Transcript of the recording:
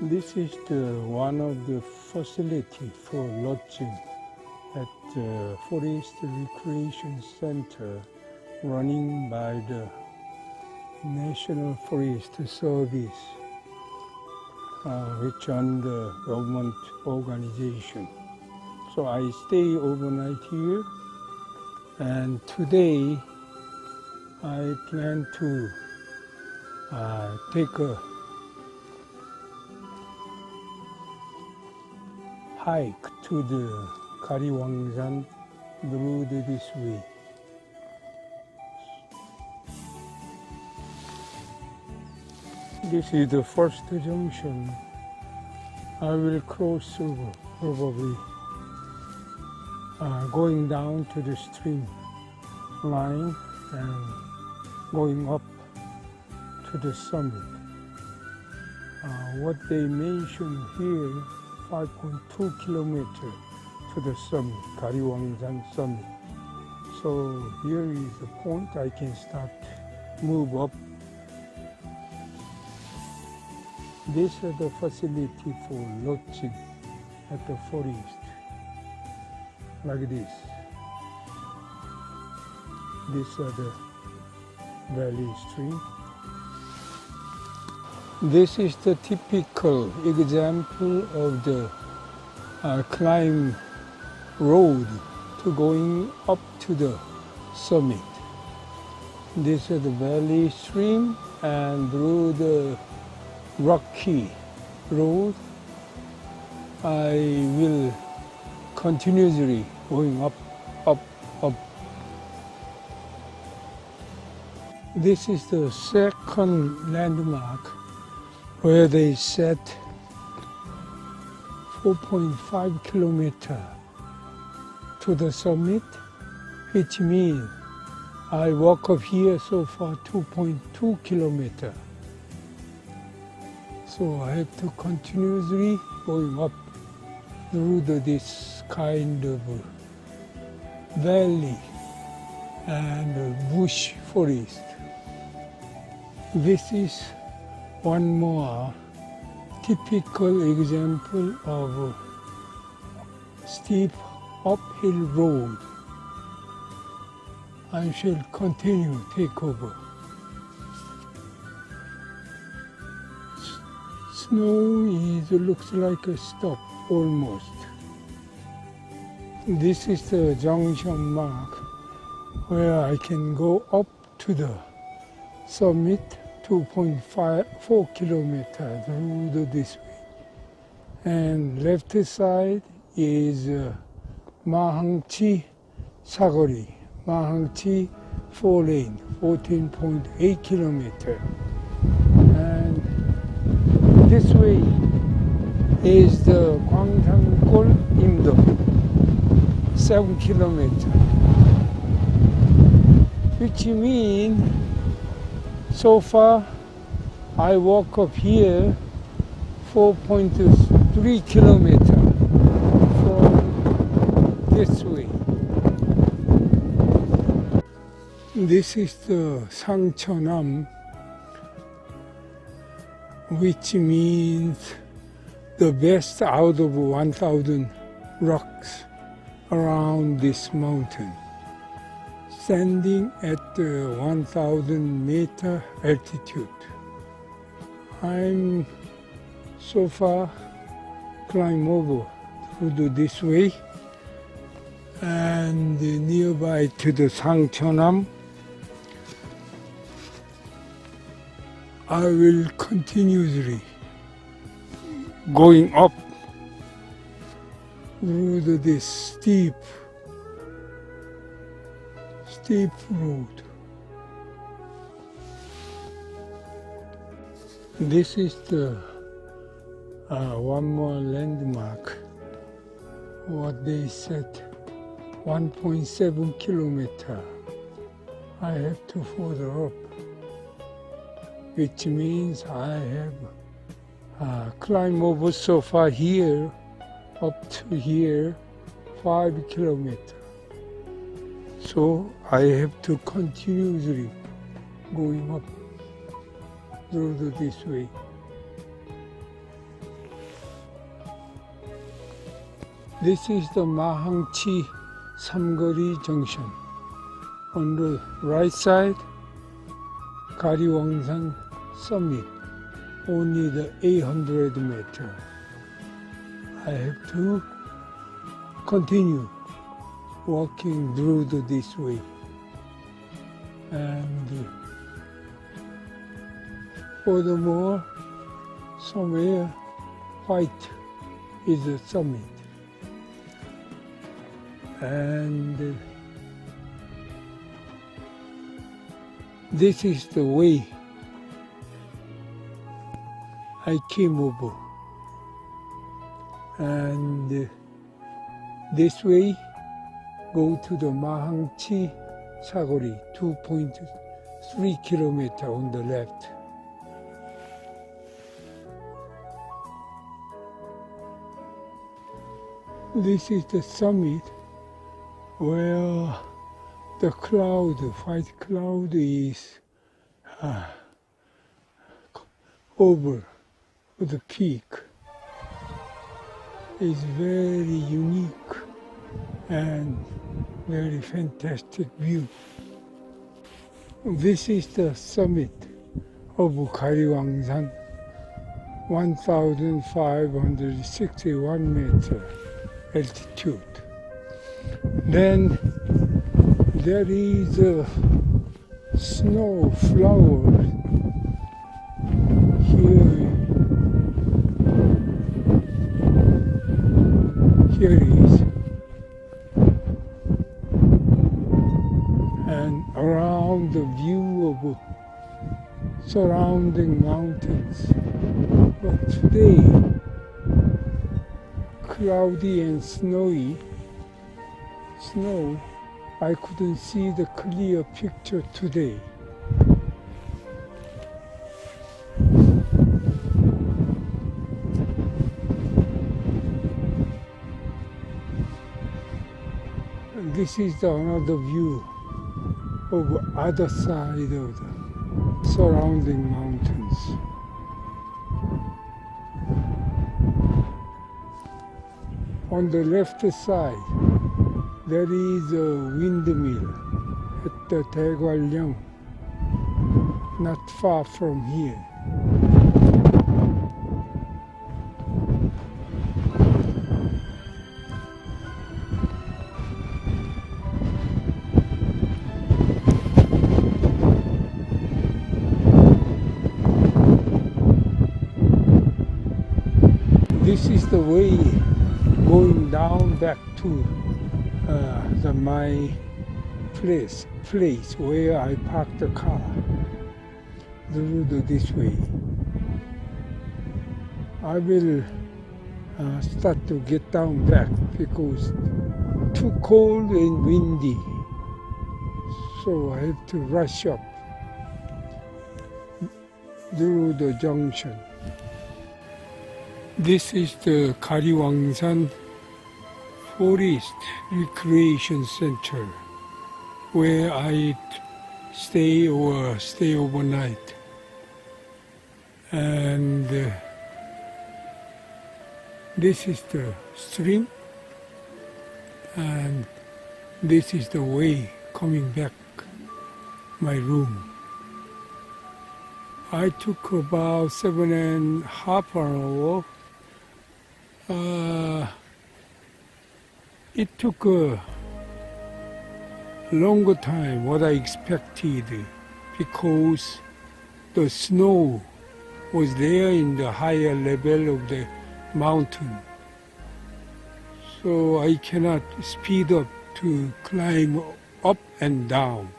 This is one of the facility for lodging at the Forest Recreation Center running by the National Forest Service, which is the government organization. So I stay overnight here, and today I plan to take a hike to the Gariwangsan road this way. This is the first junction. I will cross over, probably going down to the stream line and going up to the summit. What they mention here, 5.2 kilometers to the summit, Gariwangsan summit. So here is the point I can start move up. This is the facility for lodging at the forest, like this. These are the valley stream. This is the typical example of the climb road to going up to the summit. This is the valley stream, and through the rocky road I will continuously going up, up, up. This is the second landmark where they set 4.5 kilometers to the summit, which means I walk up here so far 2.2 kilometers. So I have to continuously going up through this kind of valley and bush forest. This is one more typical example of a steep uphill road. I shall continue take over. Snow looks like a stop almost. This is the junction mark where I can go up to the summit, 2.4 kilometers through this way. And left side is Mahangchi Sagori, Mahangchi 4 lane, 14.8 kilometers. And this way is the Pyeongchang-gun Imdo, 7 kilometers. Which means so far I walk up here 4.3 kilometers from this way. This is the Jeongseon-eup, which means the best out of 1,000 rocks around this mountain, standing at 1,000 meter altitude. I'm so far climb over through this way, and nearby to the Jeongseon-eup I will continuously going up through this steep road. This is the one more landmark. What they said, 1.7 kilometers. I have to further up, which means I have climbed over so far here, up to here, 5 kilometers. So I have to continuously going up through this way. This is the Mahangchi Samgari Junction. On the right side, Gariwangsan summit, only the 800 meter. I have to continue walking through this way. And furthermore, somewhere white is the summit. And this is the way I came over. And this way go to the Mahangchi Sagori, 2.3 kilometers on the left. This is the summit where the cloud, white cloud is over the peak. It's very unique and very fantastic view. This is the summit of Gariwangsan, 1,561 meters altitude. Then there is a snow flower here. Here it is. And around the view of surrounding mountains. But today, cloudy and snow, I couldn't see the clear picture today. And this is another view of other side of the surrounding mountains. On the left side, there is a windmill at the Daegwallyeong, not far from here. This is the way going down back to my place where I parked the car. Through this way. I will start to get down back because too cold and windy, so I have to rush up through the junction. This is the Gariwangsan Forest Recreation Center where I stay overnight. And this is the stream, and this is the way coming back my room. I took about 7.5 hours. It took a longer time what I expected because the snow was there in the higher level of the mountain. So I cannot speed up to climb up and down.